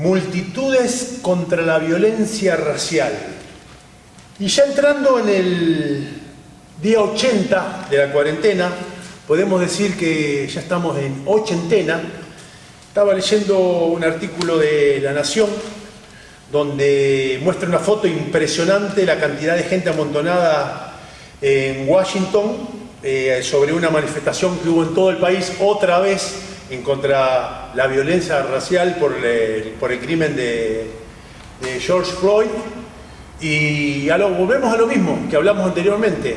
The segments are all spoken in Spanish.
multitudes contra la violencia racial. Y ya entrando en el día 80 de la cuarentena, podemos decir que ya estamos en ochentena. Estaba leyendo un artículo de La Nación donde muestra una foto impresionante, la cantidad de gente amontonada en Washington sobre una manifestación que hubo en todo el país, otra vez en contra la violencia racial por el crimen de George Floyd. Y volvemos a lo mismo que hablamos anteriormente.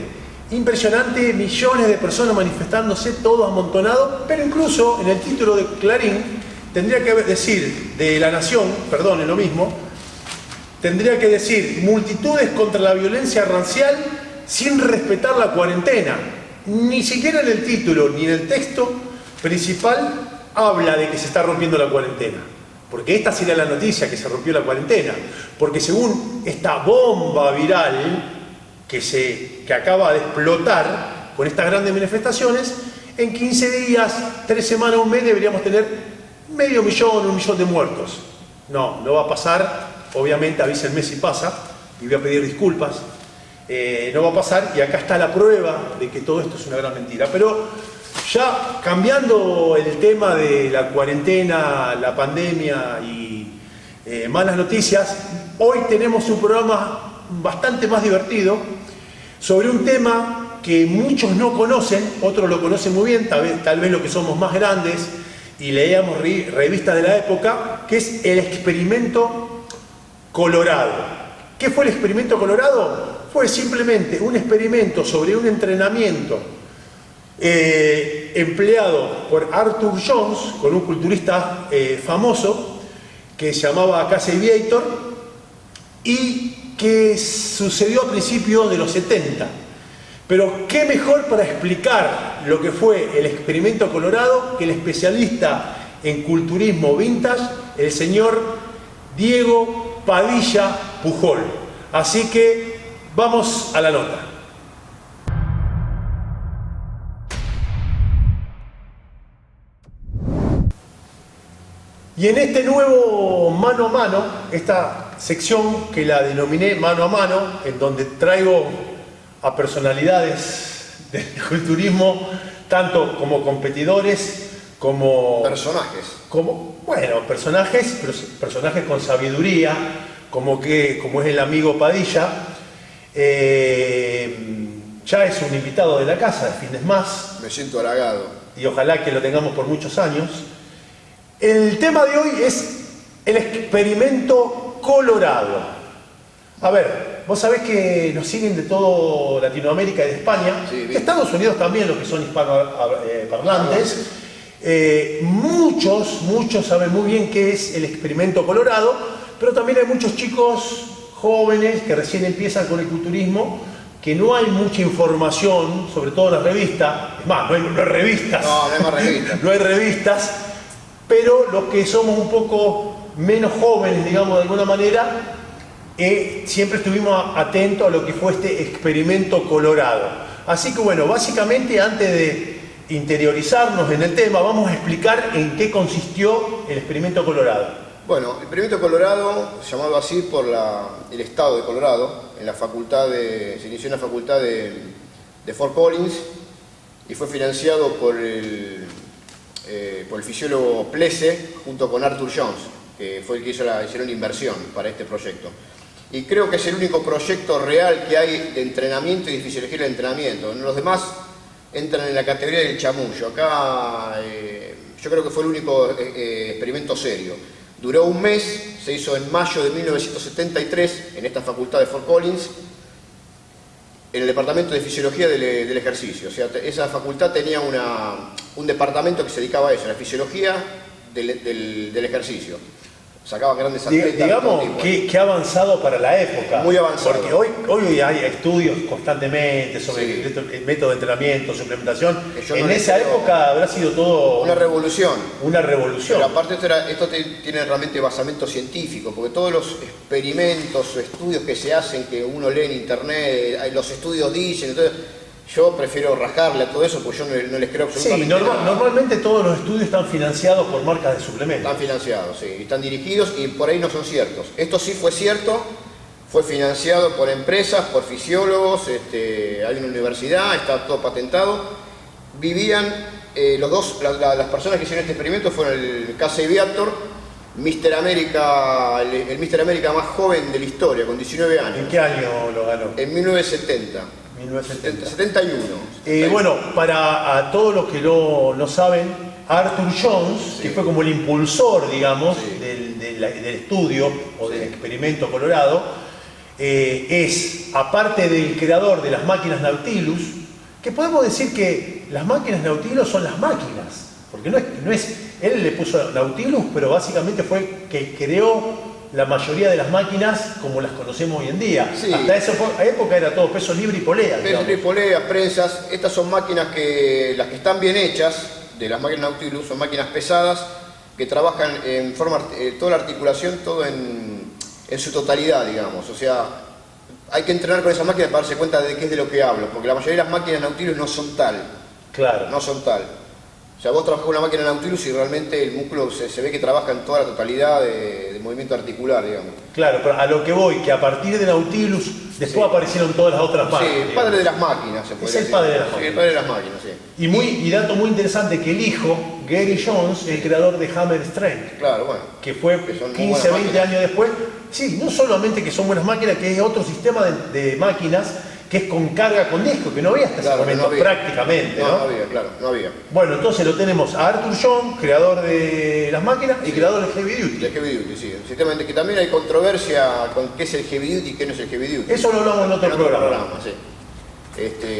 Impresionante, millones de personas manifestándose, todos amontonados, pero incluso en el título de Clarín tendría que decir, de La Nación, perdón, es lo mismo, tendría que decir multitudes contra la violencia racial sin respetar la cuarentena. Ni siquiera en el título ni en el texto principal habla de que se está rompiendo la cuarentena. Porque esta sería la noticia, que se rompió la cuarentena. Porque según esta bomba viral que acaba de explotar con estas grandes manifestaciones, en 15 días, 3 semanas, un mes deberíamos tener 500.000, 1 millón de muertos. No, no va a pasar. Obviamente avísenme si pasa, y voy a pedir disculpas. No va a pasar, y acá está la prueba de que todo esto es una gran mentira. Pero ya cambiando el tema de la cuarentena, la pandemia y malas noticias, hoy tenemos un programa bastante más divertido sobre un tema que muchos no conocen, otros lo conocen muy bien, tal vez los que somos más grandes y leíamos revistas de la época, que es el experimento Colorado. ¿Qué fue el experimento Colorado? Fue simplemente un experimento sobre un entrenamiento empleado por Arthur Jones, con un culturista famoso que se llamaba Casey Viator, y que sucedió a principios de los 70. Pero qué mejor para explicar lo que fue el experimento Colorado que el especialista en culturismo vintage, el señor Diego Padilla Pujol. Así que vamos a la nota. Y en este nuevo mano a mano, esta sección que la denominé mano a mano, en donde traigo a personalidades del culturismo, tanto como competidores, como personajes, pero personajes con sabiduría, como es el amigo Padilla. Ya es un invitado de la casa, de Fitness Más. Me siento halagado. Y ojalá que lo tengamos por muchos años. El tema de hoy es el experimento Colorado. A ver, vos sabés que nos siguen de todo Latinoamérica y de España, sí, de Estados Unidos también, los que son hispanoparlantes. Muchos saben muy bien qué es el experimento Colorado, pero también hay muchos chicos jóvenes que recién empiezan con el culturismo, que no hay mucha información, sobre todo en las revistas. Es más, no hay revistas. No hay más revistas. No hay revistas, pero los que somos un poco menos jóvenes, digamos, de alguna manera, siempre estuvimos atentos a lo que fue este experimento Colorado. Así que bueno, básicamente antes de interiorizarnos en el tema, vamos a explicar en qué consistió el experimento Colorado. Bueno, el experimento Colorado, llamado así por el estado de Colorado, se inició en la facultad de Fort Collins y fue financiado por el fisiólogo Plesse junto con Arthur Jones, que fue el que hicieron la inversión para este proyecto. Y creo que es el único proyecto real que hay de entrenamiento y de fisiología del entrenamiento. Los demás entran en la categoría del chamullo. Acá yo creo que fue el único experimento serio. Duró un mes, se hizo en mayo de 1973 en esta facultad de Fort Collins, en el departamento de fisiología del ejercicio. O sea, esa facultad tenía un departamento que se dedicaba a eso, a la fisiología del ejercicio. Sacaban grandes atletas. Digamos que ha avanzado para la época. Muy avanzado. Porque hoy hay estudios constantemente sobre el método de entrenamiento, suplementación. En esa época habrá sido todo una revolución. Una revolución. Pero aparte esto tiene realmente basamento científico, porque todos los experimentos o estudios que se hacen, que uno lee en internet, los estudios dicen, entonces, Yo prefiero rajarle a todo eso porque yo no les creo Sí, absolutamente nada. normalmente todos los estudios están financiados por marcas de suplementos. Están financiados, sí, están dirigidos y por ahí no son ciertos. Esto sí fue cierto, fue financiado por empresas, por fisiólogos, hay una universidad, está todo patentado. Vivían, las personas que hicieron este experimento fueron el Casey Viator, Mr. América, el Mr. América más joven de la historia, con 19 años. ¿En qué año lo ganó? En 1970. 1970. 71. Bueno, para a todos los que no saben, Arthur Jones, Sí. que fue como el impulsor, digamos, Sí. del estudio o del Sí. experimento Colorado, es, aparte del creador de las máquinas Nautilus, que podemos decir que las máquinas Nautilus son las máquinas, porque no es él le puso Nautilus, pero básicamente fue que creó la mayoría de las máquinas como las conocemos hoy en día. Sí. Hasta esa época era todo peso libre y polea. Pesos digamos. poleas, prensas, estas son máquinas las que están bien hechas, de las máquinas Nautilus, son máquinas pesadas que trabajan en forma, toda la articulación, todo en su totalidad, digamos. O sea, hay que entrenar con esas máquinas para darse cuenta de qué es de lo que hablo, porque la mayoría de las máquinas Nautilus no son tal, Claro. no son tal. O sea, vos trabajás con una máquina Nautilus y realmente el músculo se ve que trabaja en toda la totalidad de movimiento articular, digamos. Claro, pero a lo que voy, que a partir de Nautilus, después Sí. aparecieron todas las otras Sí, máquinas. el digamos. padre de las máquinas, se puede Es el decir. padre de las Sí, máquinas. el padre de las máquinas, sí. Y dato muy interesante que el hijo, Gary Jones, el creador de Hammer Strength, Claro, bueno. que fue Que son muy 15, buenas 20 máquinas. años después, sí, no solamente que son buenas máquinas, que es otro sistema de máquinas que es con carga con disco, que no había hasta Claro, ese que no momento había. prácticamente, No, ¿no? no había, claro, no había. Bueno, entonces lo tenemos a Arthur Jones, creador de las máquinas y Sí. creador de Heavy Duty. El heavy duty, sí. El sistema de que también hay controversia con qué es el heavy duty y qué no es el heavy duty. Eso lo hablamos en otro programa. sí.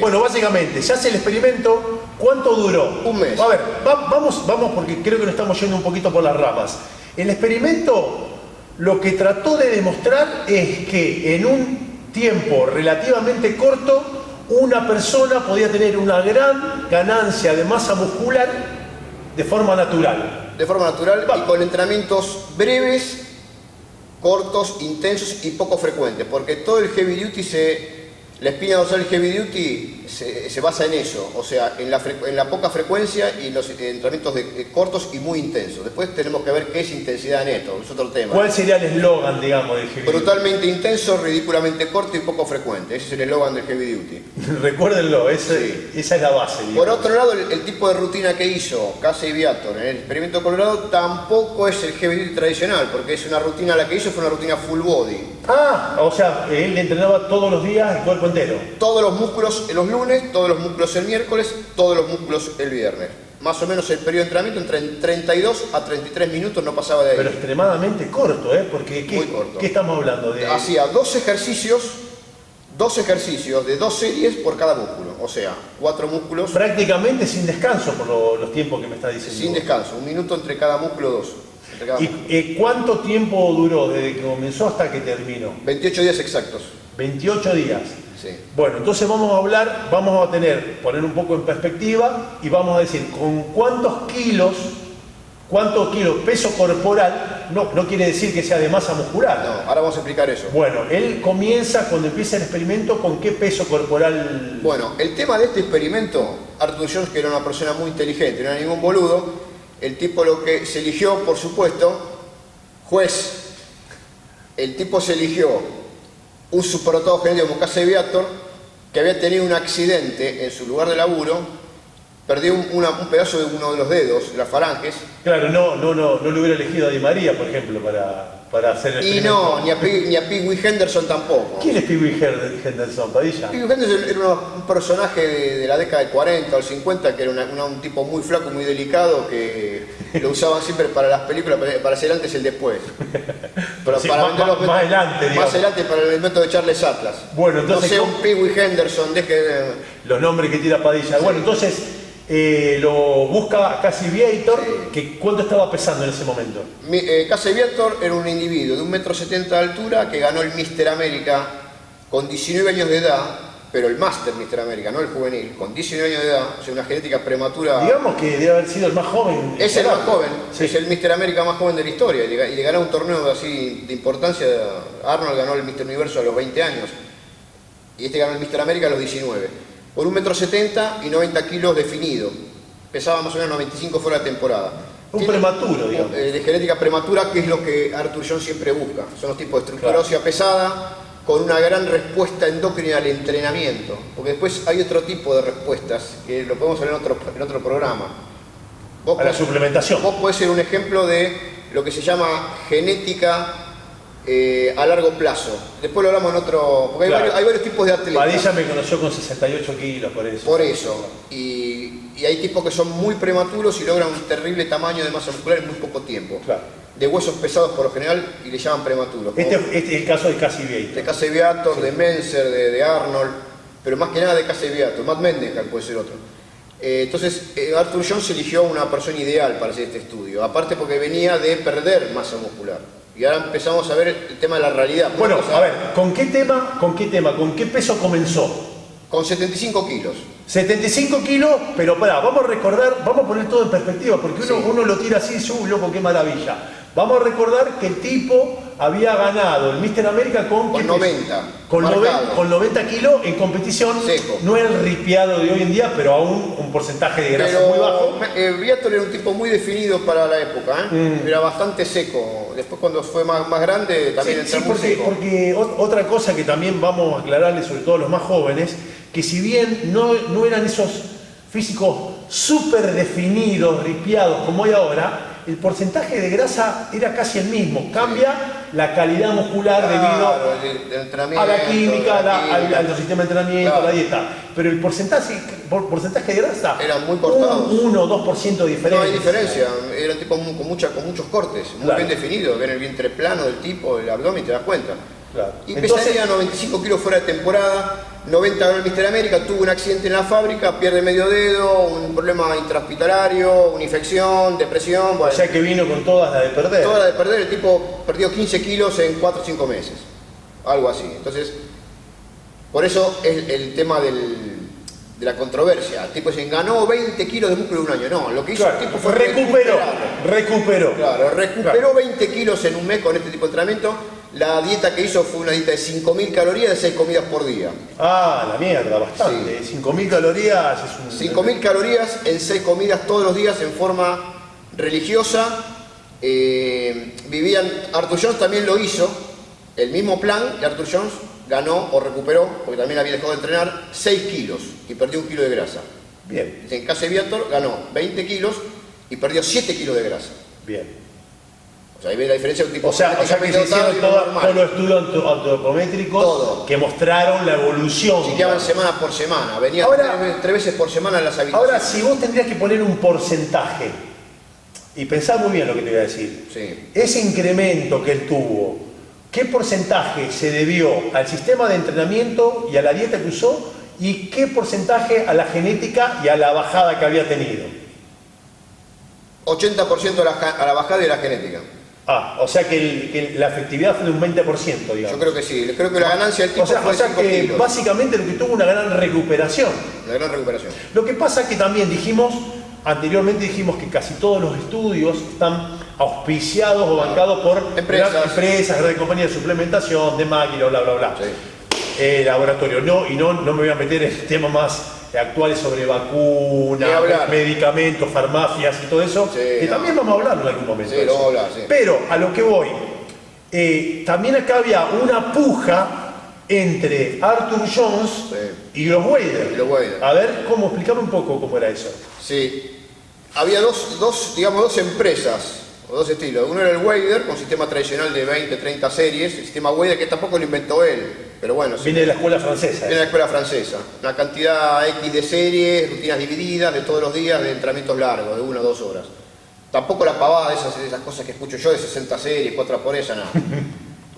Bueno, básicamente, se hace el experimento. ¿Cuánto duró? Un mes. A ver, vamos porque creo que nos estamos yendo un poquito por las ramas. El experimento lo que trató de demostrar es que en un tiempo relativamente corto, una persona podía tener una gran ganancia de masa muscular de forma natural. De forma natural Va. y con entrenamientos breves, cortos, intensos y poco frecuentes. Porque todo el heavy duty la espina dorsal del heavy duty se basa en eso, o sea, en la poca frecuencia y los entrenamientos cortos y muy intensos. Después tenemos que ver qué es intensidad en esto, es otro tema. ¿Cuál sería el eslogan, digamos, del Heavy Duty? Brutalmente intenso, ridículamente corto y poco frecuente. Ese es el eslogan del heavy duty. Recuérdenlo, Sí. esa es la base. Digamos. Por otro lado, el tipo de rutina que hizo Casey Viator en el experimento Colorado tampoco es el heavy duty tradicional, porque es una rutina, la que hizo fue una rutina full body. Ah, o sea, él entrenaba todos los días el cuerpo entero. Todos los músculos los lunes, todos los músculos el miércoles, todos los músculos el viernes. Más o menos el periodo de entrenamiento entre 32 a 33 minutos, no pasaba de ahí. Pero extremadamente corto, ¿eh? Porque Muy corto. ¿qué estamos hablando? De... Hacía dos ejercicios de 2 series por cada músculo. O sea, 4 músculos Prácticamente sin descanso por los tiempos que me está diciendo. sin descanso. 1 minuto entre cada músculo, 2. Entre cada músculo. ¿Y cuánto tiempo duró desde que comenzó hasta que terminó? 28 días exactos. 28 días. Sí. Bueno, entonces vamos a poner un poco en perspectiva y vamos a decir con cuántos kilos, peso corporal, no quiere decir que sea de masa muscular. No, ahora vamos a explicar eso. Bueno, él comienza cuando empieza el experimento con qué peso corporal. Bueno, el tema de este experimento, Arthur Jones, que era una persona muy inteligente, no era ningún boludo, el tipo lo que se eligió, por supuesto, juez, el tipo se eligió un superdotado genético como Casey Viator, que había tenido un accidente en su lugar de laburo, perdió un pedazo de uno de los dedos, de las falanges, Claro, no lo hubiera elegido a Di María, por ejemplo, para hacer el y experimento. no, ni a Pee Wee Henderson tampoco. ¿Quién es Pee Wee Henderson, Padilla? Pee Wee Henderson era un personaje de la década del 40 o el 50, que era un tipo muy flaco, muy delicado, que lo usaban siempre para las películas, para hacer el antes y el después. Pero Sí, para más- vender los más adelante, digamos. Más adelante para el método de Charles Atlas. Bueno, entonces, no sé, ¿cómo? un Pee Wee Henderson, Los nombres que tira Padilla. Sí. Bueno, entonces lo busca Casey Viator, Sí. que ¿cuánto estaba pesando en ese momento? Casey Viator era un individuo de 1,70 m de altura que ganó el Mr. América con 19 años de edad, pero el Master Mr. América, no el juvenil, con 19 años de edad, o sea, una genética prematura. Digamos que debe haber sido el más joven. Es el más joven, Sí. es el Mr. América más joven de la historia, y le ganó un torneo así de importancia. Arnold ganó el Mr. Universo a los 20 años, y este ganó el Mr. América a los 19. con 1,70 m y 90 kilos definido. Pesaba más o menos 95 fuera de temporada. Un prematuro, digamos. De genética prematura, que es lo que Arthur Jones siempre busca. Son los tipos de estructura Claro. ósea pesada, con una gran respuesta endocrina al entrenamiento. Porque después hay otro tipo de respuestas, que lo podemos hablar en otro programa. A la suplementación. Vos podés ser un ejemplo de lo que se llama genética a largo plazo. Después lo hablamos en otro... Porque Claro. hay varios tipos de atletas. Padilla me conoció con 68 kilos, por eso. Por eso. Y hay tipos que son muy prematuros y logran un terrible tamaño de masa muscular en muy poco tiempo. Claro. De huesos pesados por lo general y le llaman prematuros. Este es el caso de Cassie Viator. De Casey Viator, de Menzer, de Arnold, pero más que nada de Casey Viator. Matt Mendenhall puede ser otro. Entonces, Arthur Jones eligió una persona ideal para hacer este estudio. Aparte porque venía de perder masa muscular. Y ahora empezamos a ver el tema de la realidad. Bueno, a ver, ¿con qué qué peso comenzó? Con 75 kilos. 75 kilos, pero pará, vamos a recordar, vamos a poner todo en perspectiva, porque Sí. uno lo tira así, loco, qué maravilla. Vamos a recordar que el tipo había ganado el Mr. América con ¿qué peso? 90. Con marcado. 90 kilos en competición, Seco. no el ripiado de hoy en día, pero aún un porcentaje de grasa Pero muy bajo. Viator era un tipo muy definido para la época, Era bastante seco. Después cuando fue más grande también entró muy seco. porque otra cosa que también vamos a aclararle, sobre todo a los más jóvenes, que si bien no eran esos físicos súper definidos, ripiados como hay ahora, el porcentaje de grasa era casi el mismo. Cambia la calidad muscular Claro, debido del entrenamiento, a la química, de la química. al sistema de entrenamiento, Claro. a la dieta. Pero el porcentaje de grasa Eran muy cortados. 1 o 2% de diferencia. No hay diferencia, era un tipo con muchos cortes, muy Claro. bien definido, ven el vientre plano del tipo, el abdomen, te das cuenta. Claro. Y Entonces- pesaría 95 kilos fuera de temporada, 90 ganó el Mr. América, tuvo un accidente en la fábrica, pierde medio dedo, un problema intrahospitalario, una infección, depresión, O bueno, sea que vino con todas las de perder. toda la de perder, el tipo perdió 15 kilos en 4 o 5 meses, algo así. Entonces, por eso es el tema de la controversia. El tipo dice, ganó 20 kilos de músculo en un año. No, lo que hizo Claro, el tipo fue recuperó. Claro, recuperó Claro. 20 kilos en un mes con este tipo de entrenamiento. La dieta que hizo fue una dieta de 5.000 calorías de 6 comidas por día. Ah, la mierda, bastante. 5.000 calorías es un... 5.000 calorías en 6 comidas todos los días en forma religiosa. Arthur Jones también lo hizo, el mismo plan, y Arthur Jones ganó o recuperó, porque también había dejado de entrenar, 6 kilos y perdió 1 kilo de grasa. Bien, En Casey Viator ganó 20 kilos y perdió 7 kilos de grasa. bien. O sea, ahí ve la diferencia de un tipo O sea que se genéticamente hicieron dotado y uno normal. todos los estudios antropométricos Todo. que mostraron la evolución. Chequeaban semana por semana, venían Ahora- 3 veces por semana en las habitaciones. Ahora, si vos tendrías que poner un porcentaje, y pensá muy bien lo que te voy a decir, Sí. ese incremento que él tuvo, ¿qué porcentaje se debió al sistema de entrenamiento y a la dieta que usó? ¿Y qué porcentaje a la genética y a la bajada que había tenido? 80% a la bajada de la genética. Ah, o sea que la efectividad fue de un 20%, digamos. Yo creo que sí. Creo que la ganancia del tipo O sea, fue de 5 que kilos. básicamente lo que tuvo una gran recuperación. Una gran recuperación. Lo que pasa es que también anteriormente dijimos que casi todos los estudios están auspiciados o bancados por Empresas. grandes compañías de suplementación, de máquinas, bla, bla, bla. Sí. Laboratorio. No me voy a meter en temas más actuales sobre Ni vacunas, hablar. medicamentos, farmacias y todo eso, Sí, que no. también vamos a hablar en algún momento. Sí, de lo eso. vamos a hablar, sí. Pero a lo que voy, también acá había una puja entre Arthur Jones y los Wader. Y los Wader. A ver, explícame un poco cómo era eso. Sí. Había dos empresas, o dos estilos. Uno era el Wader, con sistema tradicional de 20, 30 series. El sistema Wader que tampoco lo inventó él, pero bueno. Viene de la escuela francesa. Viene de la escuela francesa. Una cantidad X de series, rutinas divididas de todos los días de entrenamientos largos, de 1 o 2 horas. Tampoco la pavada de esas cosas que escucho yo de 60 series, 4 por esa, nada.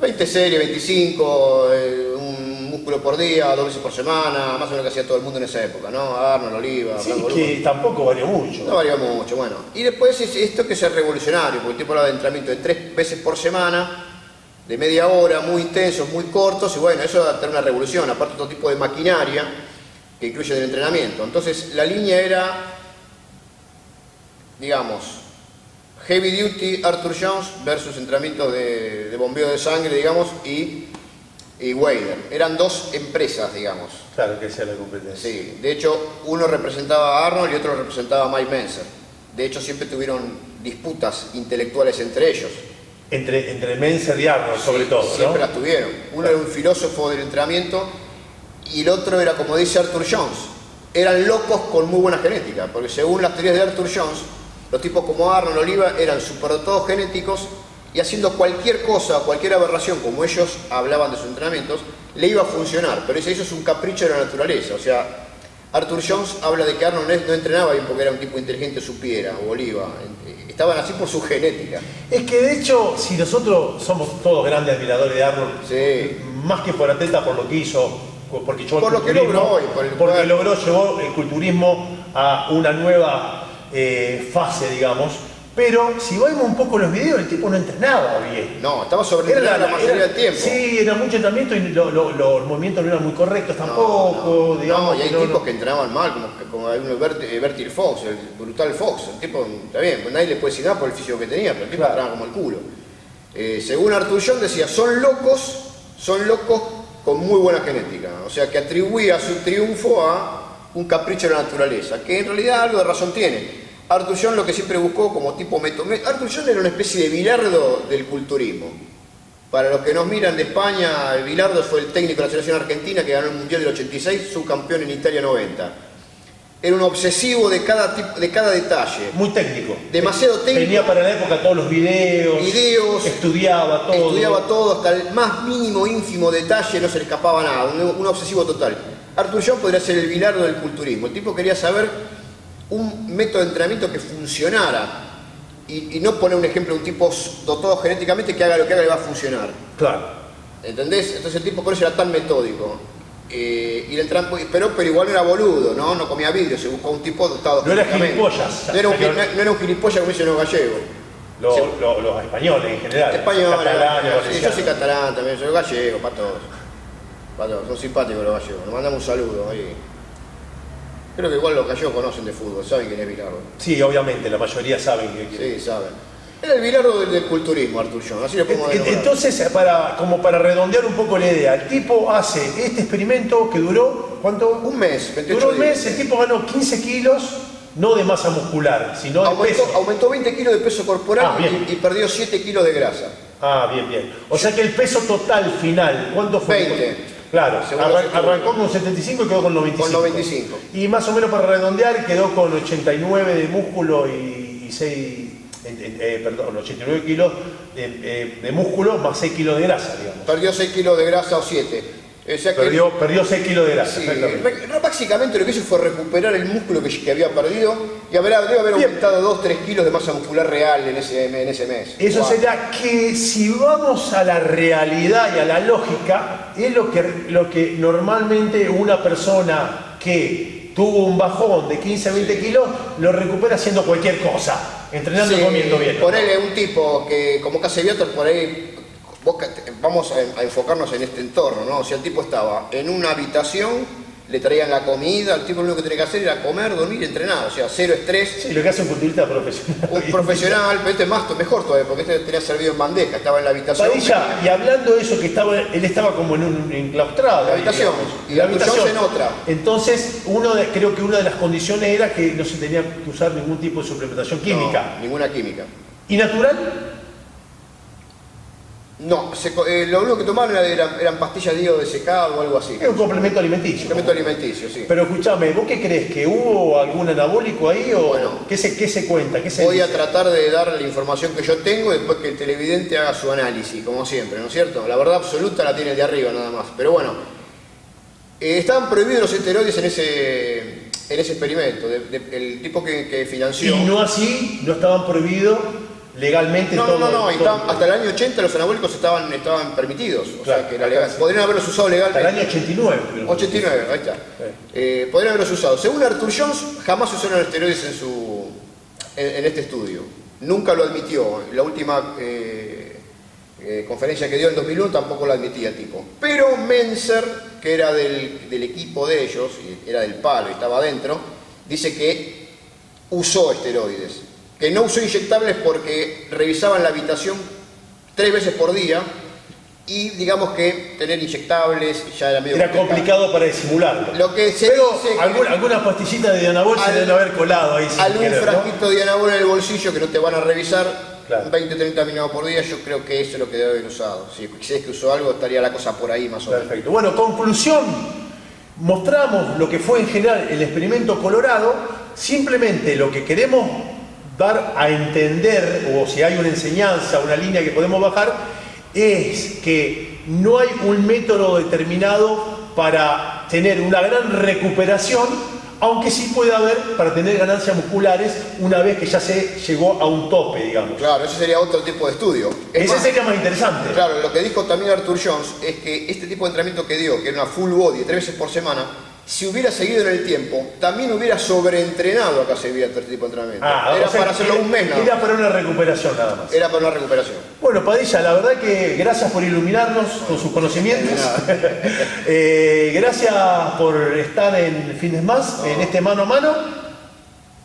20 series, 25, un músculo por día, 2 veces por semana, más o menos lo que hacía todo el mundo en esa época, ¿no? Arnold, Oliva, Sí, Franco que Lugo. tampoco varió mucho. No varía mucho, bueno. Y después esto que es revolucionario, porque el tipo habla de entrenamiento de 3 veces por semana, de media hora, muy intensos, muy cortos, y bueno, eso va a tener una revolución, aparte otro tipo de maquinaria que incluye el entrenamiento. Entonces la línea era, digamos, Heavy Duty Arthur Jones versus entrenamiento de bombeo de sangre, digamos, y y Weider. Eran dos empresas, digamos. Claro que sea la competencia. Sí, de hecho, uno representaba a Arnold y otro representaba a Mike Menzer. De hecho, siempre tuvieron disputas intelectuales entre ellos. Entre Menzer y Arnold, sobre todo, Siempre ¿no? las tuvieron. Uno era un filósofo del entrenamiento y el otro era, como dice Arthur Jones, eran locos con muy buena genética, porque según las teorías de Arthur Jones, los tipos como Arnold, Oliva, eran superdotados genéticos y haciendo cualquier cosa, cualquier aberración, como ellos hablaban de sus entrenamientos, le iba a funcionar. Pero eso es un capricho de la naturaleza. O sea, Arthur Jones habla de que Arnold no entrenaba bien porque era un tipo inteligente, supiera, o Oliva. Estaban así por su genética. Es que de hecho, si nosotros somos todos grandes admiradores de Arnold, Sí. más que por atleta, por lo que hizo, porque llevó Por el lo que culturismo, logró y por el porque poder. llevó el culturismo a una nueva fase, digamos. Pero si vemos un poco los videos, el tipo no entrenaba bien. No, estaba sobreentrenado la mayoría del tiempo. Sí, era mucho entrenamiento y los movimientos no eran muy correctos tampoco. Digamos, y hay que tipos que entrenaban mal, como hay uno Bertil Fox, el brutal Fox. El tipo, está bien, pues nadie le puede decir nada por el físico que tenía, pero el tipo Claro. entrenaba como el culo. Según Arthur Jones decía, son locos con muy buena genética. O sea, que atribuía su triunfo a un capricho de la naturaleza, que en realidad algo de razón tiene. Arthur Jones lo que siempre buscó como tipo método. Arthur Jones era una especie de Bilardo del culturismo. Para los que nos miran de España, Bilardo fue el técnico de la selección argentina que ganó el Mundial del 86, subcampeón en Italia 90. Era un obsesivo de cada detalle. muy técnico. Demasiado técnico. Tenía para la época todos los videos, estudiaba todo. Hasta el más mínimo ínfimo detalle, no se le escapaba nada, un obsesivo total. Arthur Jones podría ser el Bilardo del culturismo. El tipo quería saber un método de entrenamiento que funcionara y no poner un ejemplo de un tipo dotado genéticamente que haga lo que haga le va a funcionar. Claro. ¿Entendés? Entonces el tipo por eso era tan metódico. Y el pero igual no era boludo, ¿no? No comía vidrio, se buscó un tipo dotado No era genéticamente. gilipollas. No era un gilipollas como dicen los gallegos. Los españoles en general. Español, catalanes, yo valencianos. soy catalán también, soy gallego, para todos. Son simpáticos los gallegos, nos mandamos un saludo ahí. Creo que igual los gallegos conocen de fútbol, saben quién es Bilardo. Sí, obviamente, la mayoría saben que. Sí, saben. Era el Bilardo del culturismo, Arthur Jones, así lo podemos denominar. Entonces, como para redondear un poco la idea, el tipo hace este experimento que duró, ¿cuánto? Un mes, 28 Duró un mes, días. el tipo ganó 15 kilos, no de masa muscular, sino de peso. Aumentó 20 kilos de peso corporal bien. y perdió 7 kilos de grasa. Ah, bien. O sea que el peso total final, ¿cuánto fue? 20. Claro, Según los estudios. arrancó con 75 y quedó con 95. Con 95. Y más o menos para redondear, quedó con 89 de músculo y 89 kilos de músculo más 6 kilos de grasa, digamos. Perdió 6 kilos de grasa o 7. O sea que Perdió 6 kilos de grasa, sí, exactamente. básicamente lo que hizo fue recuperar el músculo que había perdido y debe haber aumentado 2-3 kilos de masa muscular real en ese mes. Eso Wow. sería que si vamos a la realidad y a la lógica, es lo que normalmente una persona que tuvo un bajón de 15 a 20 kilos lo recupera haciendo cualquier cosa, entrenando y comiendo bien. Ponele un tipo que como Caseviator por ahí, vamos a enfocarnos en este entorno, ¿no? O sea, el tipo estaba en una habitación, le traían la comida, el tipo lo único que tenía que hacer era comer, dormir y entrenar, o sea, cero estrés. Sí, lo que hace un culturista profesional. Un profesional, pero este es mejor todavía, porque este tenía servido en bandeja, estaba en la habitación. Padilla, y hablando de eso, que él estaba como en un enclaustrado. La habitación, digamos. y la habitación en otra. Entonces, creo que una de las condiciones era que no se tenía que usar ningún tipo de suplementación química. No, ninguna química. ¿Y natural? No, lo único que tomaban eran pastillas de hígado desecado o algo así. Es un complemento alimenticio. Complemento alimenticio, sí. Pero escúchame, ¿vos qué crees? ¿Que hubo algún anabólico ahí o Bueno, qué se cuenta? ¿Qué se Voy a dice? tratar de dar la información que yo tengo y después que el televidente haga su análisis, como siempre, ¿no es cierto? La verdad absoluta la tiene el de arriba nada más. Pero bueno, estaban prohibidos los esteroides en ese experimento. El tipo que financió... Y no así, no estaban prohibidos legalmente No, todo. hasta el año 80 los anabólicos estaban permitidos, o Claro, sea que era legal. Podrían haberlos usado Hasta legalmente. el año 89. creo. 89, ahí está. Podrían haberlos usado. Según Arthur Jones, jamás usaron esteroides en este estudio. Nunca lo admitió. La última conferencia que dio en 2001 tampoco lo admitía el tipo. Pero Menzer, que era del equipo de ellos, y era del palo y estaba adentro, dice que usó esteroides. Que no usó inyectables porque revisaban la habitación 3 veces por día y digamos que tener inyectables ya era medio Era complicado para disimularlo. Lo que se Pero dice que algunas pastillitas de Dianabol se deben haber colado ahí sin algún querer, ¿no? frasquito de Dianabol en el bolsillo que no te van a revisar, Claro. 20-30 minutos por día, yo creo que eso es lo que debe haber usado. Si es que usó algo, estaría la cosa por ahí más o menos. Perfecto. Bueno, conclusión. Mostramos lo que fue en general el experimento Colorado. Simplemente lo que queremos dar a entender, o si hay una enseñanza, una línea que podemos bajar, es que no hay un método determinado para tener una gran recuperación, aunque sí puede haber para tener ganancias musculares una vez que ya se llegó a un tope, digamos. Claro, ese sería otro tipo de estudio. Es Ese más, sería más interesante. claro, lo que dijo también Arthur Jones es que este tipo de entrenamiento que dio, que era una full body de 3 veces por semana, si hubiera seguido en el tiempo, también hubiera sobreentrenado a Casevia este tipo de entrenamiento. Era O sea, para hacerlo un mes nada más. Era para una recuperación nada más. Era para una recuperación. Bueno, Padilla, la verdad que gracias por iluminarnos con sus conocimientos. Gracias por estar en Fitness Más, en este mano a mano.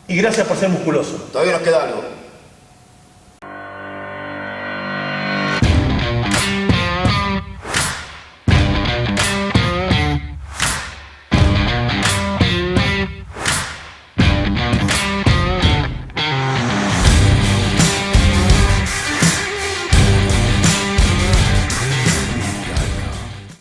Y gracias por ser musculoso. Todavía nos queda algo.